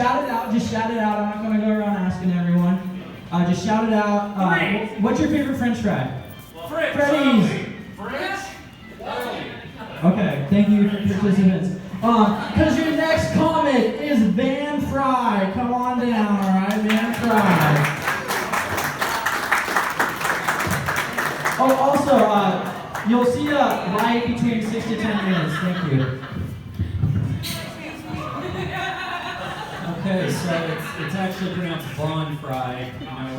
shout it out. Just shout it out. I'm not going to go around asking everyone. Just shout it out. What's your favorite French fry? Freddy's. French? Okay, thank you for participants. Because your next comic is Vaughn Fry. Come on down, all right? Vaughn Fry. Oh, also, you'll see a light between 6 to 10 minutes. Thank you. Okay, so it's actually pronounced Vaughn Fry, you know,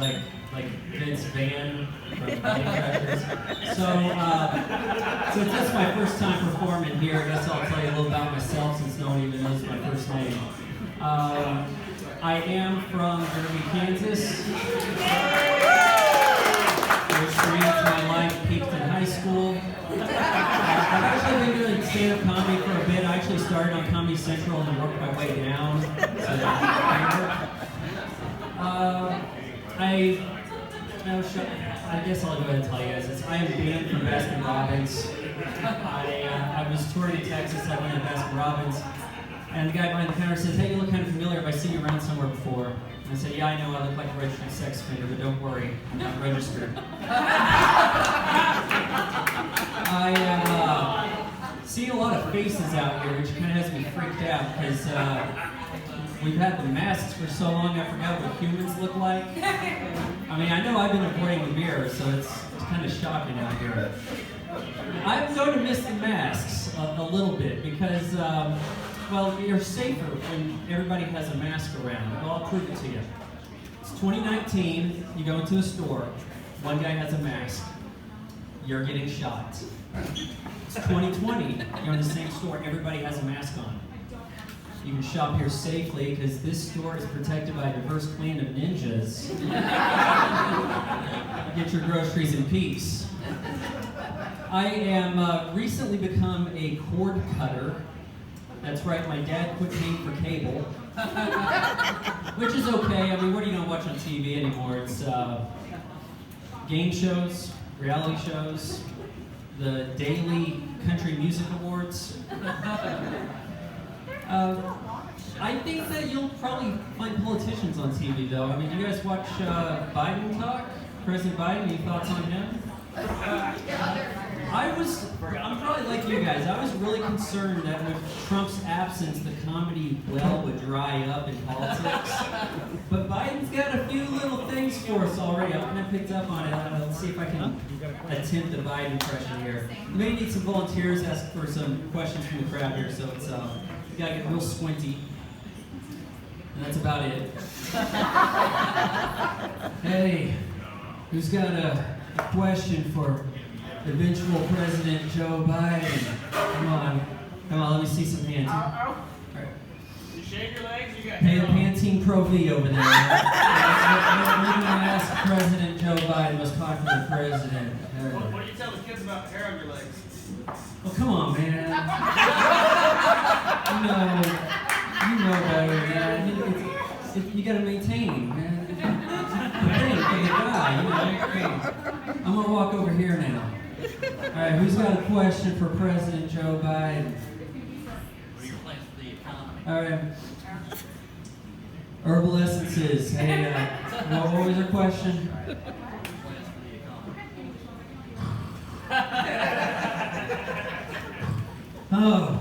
like Vince Van from Money Crashers. So since this is my first time performing here, I guess I'll tell you a little about myself since no one even knows my first name. I am from Derby, Kansas, which means my life peaked in high school. I've actually been doing stand-up comedy for a bit. I actually started on Comedy Central and then worked my way down. I guess I'll go ahead and tell you guys. I am Dan from Baskin Robbins. I was touring in Texas. I went to Baskin Robbins. And the guy behind the counter says, "Hey, you look kind of familiar. Have I seen you around somewhere before?" And I said, "Yeah, I know. I look like a registered sex offender, but don't worry. I'm not registered." I see a lot of faces out here, which kind of has me freaked out because we've had the masks for so long, I forgot what humans look like. I mean, I know I've been avoiding the mirror, so it's kind of shocking out here. I'm going to miss the masks a little bit because, well, you're safer when everybody has a mask around. Well, I'll prove it to you. It's 2019, you go into a store, one guy has a mask, you're getting shot. It's 2020, you're in the same store, everybody has a mask on. You can shop here safely because this store is protected by a diverse clan of ninjas. Get your groceries in peace. I am recently become a cord cutter. That's right, my dad quit paying for cable. Which is okay. I mean, what are you going to watch on TV anymore? It's game shows, reality shows, the daily country music awards. I think that you'll probably find politicians on TV, though. I mean, do you guys watch Biden talk? President Biden, any thoughts on him? I'm probably like you guys. I was really concerned that with Trump's absence, the comedy well would dry up in politics. But Biden's got a few little things for us already. I kind of picked up on it. Let's see if I can attempt a Biden impression here. We may need some volunteers, ask for some questions from the crowd here, so it's you gotta get real squinty. And that's about it. Hey, who's got a question for eventual President Joe Biden? Come on, let me see some hands. All right. You shake your legs, you got Hey, the Pantene Pro V over there. We're going to ask President Joe Biden, most popular president. What do you tell the kids about the hair on your legs? Oh, come on, man. You know better, man. You gotta maintain, man. The thing for the guy, you know. I'm gonna walk over here now. All right, who's got a question for President Joe Biden? What are your plans for the economy? All right. Herbal essences. Hey, what was your question? Plans for the economy. Oh.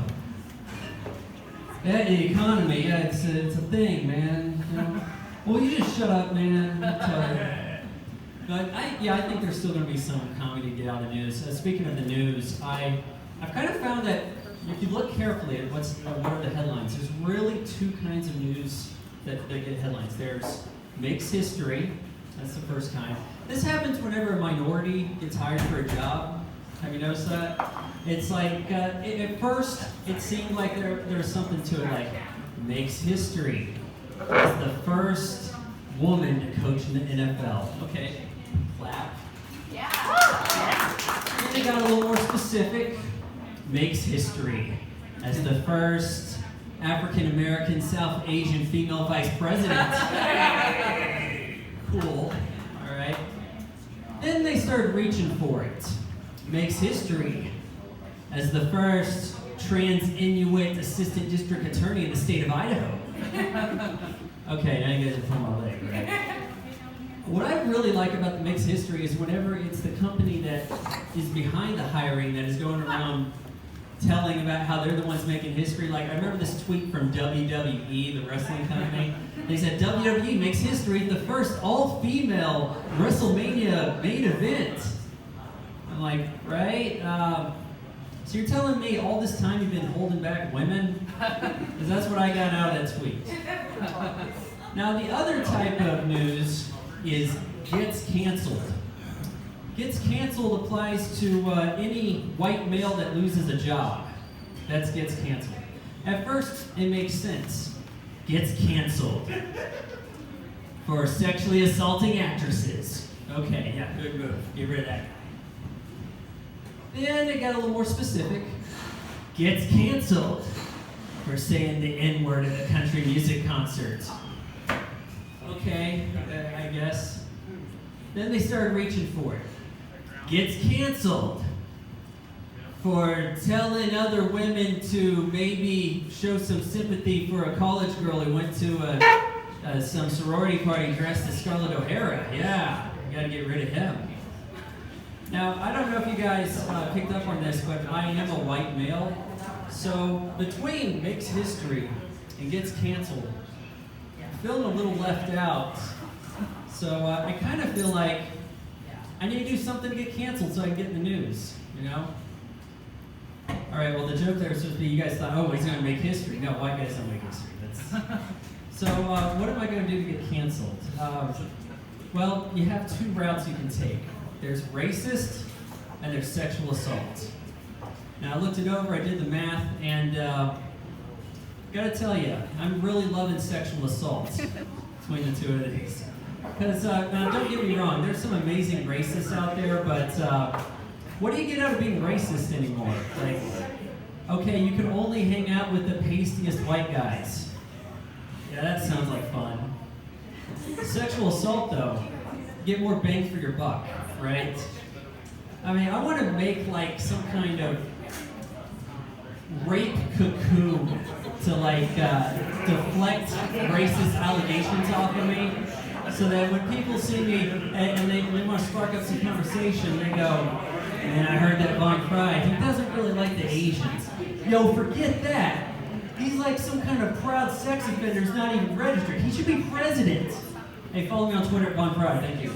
Yeah, the economy, yeah, it's a thing, man. You know? Well, you just shut up, man. I'll tell you. But I think there's still going to be some comedy to get out of the news. Speaking of the news, I've kind of found that if you look carefully at what are the headlines, there's really two kinds of news that get headlines. There's makes history, that's the first kind. This happens whenever a minority gets hired for a job. Have you noticed that? It's like, at first, it seemed like there's something to it, like, makes history. It's the first woman to coach in the NFL. Okay, clap. Yeah. And they got a little more specific. Makes history as the first African-American, South Asian female vice president. Cool, all right. Then they started reaching for it. Makes history as the first trans Inuit assistant district attorney in the state of Idaho. Okay, now you guys are pulling my leg, right? What I really like about the mixed history is whenever it's the company that is behind the hiring that is going around telling about how they're the ones making history. Like, I remember this tweet from WWE, the wrestling company. They said, WWE makes history at the first all-female WrestleMania main event. I'm like, right? So you're telling me all this time you've been holding back women? Because that's what I got out of that tweet. Now, the other type of news is gets canceled. Gets canceled applies to any white male that loses a job. That gets canceled. At first, it makes sense. Gets canceled for sexually assaulting actresses. Okay, yeah, good move. Get rid of that guy. Then it got a little more specific. Gets canceled for saying the N-word at a country music concert. Okay, I guess. Then they started reaching for it. Gets canceled for telling other women to maybe show some sympathy for a college girl who went to some sorority party dressed as Scarlett O'Hara. Yeah, you gotta get rid of him. Now, I don't know if you guys picked up on this, but I am a white male. So between makes history and gets canceled, I'm feeling a little left out. So I kind of feel like I need to do something to get canceled so I can get in the news, you know? All right, well, the joke there was supposed to be you guys thought, oh, he's going to make history. No, white guys don't make history. So what am I going to do to get canceled? Well, you have two routes you can take. There's racist and there's sexual assault. Now, I looked it over, I did the math, and gotta tell you, I'm really loving sexual assault between the two of these. Because, now don't get me wrong, there's some amazing racists out there, but what do you get out of being racist anymore? Like, okay, you can only hang out with the pastiest white guys. Yeah, that sounds like fun. Sexual assault, though, you get more bang for your buck, right? I mean, I want to make like some kind of rape cocoon to like deflect racist allegations off of me, so that when people see me and they want to spark up some conversation, they go, man, I heard that Vaughn Fry, he doesn't really like the Asians. Yo, forget that. He's like some kind of proud sex offender who's not even registered. He should be president. Hey, follow me on Twitter at Vaughn Fry. Thank you.